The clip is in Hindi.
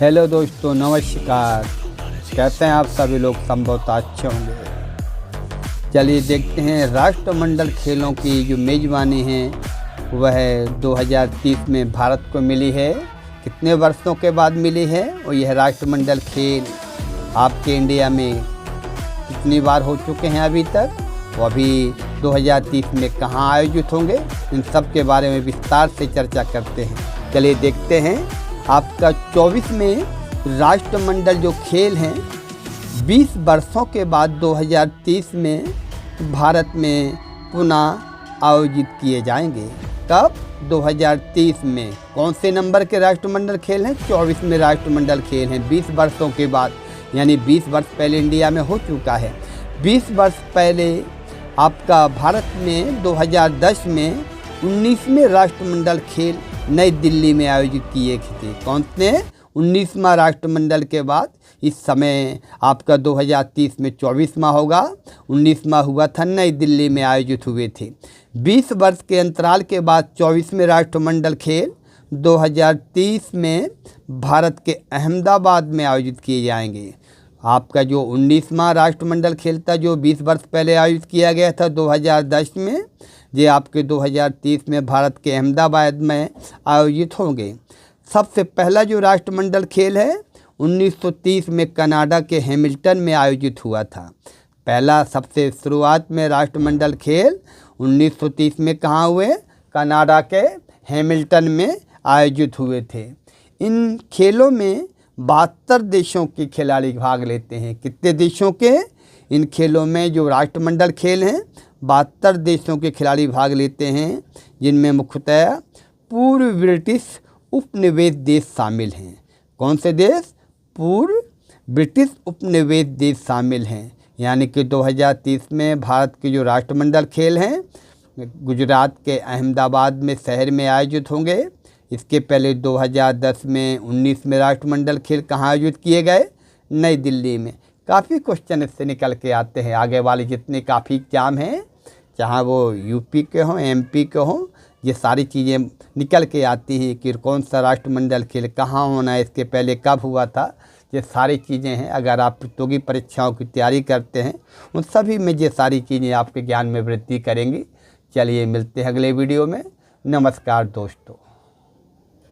हेलो दोस्तों, नमस्कार। कैसे हैं आप सभी लोग? संभवतः अच्छे होंगे। चलिए देखते हैं राष्ट्रमंडल खेलों की जो मेज़बानी है वह 2030 में भारत को मिली है। कितने वर्षों के बाद मिली है और यह राष्ट्रमंडल खेल आपके इंडिया में कितनी बार हो चुके हैं अभी तक, वो अभी 2030 में कहाँ आयोजित होंगे, इन सब के बारे में विस्तार से चर्चा करते हैं। चलिए देखते हैं। आपका 24 में राष्ट्रमंडल जो खेल हैं 20 वर्षों के बाद 2030 में भारत में पुनः आयोजित किए जाएंगे। कब? 2030 में। कौन से नंबर के राष्ट्रमंडल खेल हैं? 24 में राष्ट्रमंडल खेल हैं 20 वर्षों के बाद, यानी 20 वर्ष पहले इंडिया में हो चुका है। 20 वर्ष पहले आपका भारत में 2010 में 19वें राष्ट्रमंडल खेल नई दिल्ली में आयोजित किए थे। कौन से? 19वां राष्ट्रमंडल के बाद इस समय आपका 2030 में 24वां होगा। 19वां हुआ था, नई दिल्ली में आयोजित हुए थे। 20 वर्ष के अंतराल के बाद 24वें राष्ट्रमंडल खेल 2030 में भारत के अहमदाबाद में आयोजित किए जाएंगे। आपका जो 19वां राष्ट्रमंडल खेल था, जो 20 वर्ष पहले आयोजित किया गया था 2010 में, ये आपके 2030 में भारत के अहमदाबाद में आयोजित होंगे। सबसे पहला जो राष्ट्रमंडल खेल है 1930 में कनाडा के हैमिल्टन में आयोजित हुआ था। पहला सबसे शुरुआत में राष्ट्रमंडल खेल 1930 में कहाँ हुए? कनाडा के हैमिल्टन में आयोजित हुए थे। इन खेलों में 72 देशों के खिलाड़ी भाग लेते हैं। कितने देशों के? इन खेलों में जो राष्ट्रमंडल खेल हैं 72 देशों के खिलाड़ी भाग लेते हैं, जिनमें मुख्यतः पूर्व ब्रिटिश उपनिवेश देश शामिल हैं। कौन से देश? पूर्व ब्रिटिश उपनिवेश देश शामिल हैं। यानी कि 2030 में भारत के जो राष्ट्रमंडल खेल हैं गुजरात के अहमदाबाद में शहर में आयोजित होंगे। इसके पहले 2010 में 19वें राष्ट्रमंडल खेल कहाँ आयोजित किए गए? नई दिल्ली में। काफ़ी क्वेश्चन इससे निकल के आते हैं। आगे वाले जितने काफ़ी एग्जाम हैं, चाहे वो यूपी के हों, एमपी के हों, ये सारी चीज़ें निकल के आती हैं कि कौन सा राष्ट्रमंडल खेल कहाँ होना है, इसके पहले कब हुआ था। ये सारी चीज़ें हैं। अगर आप प्रतियोगी परीक्षाओं की तैयारी करते हैं उन सभी में ये सारी चीज़ें आपके ज्ञान में वृद्धि करेंगी। चलिए मिलते हैं अगले वीडियो में। नमस्कार दोस्तों।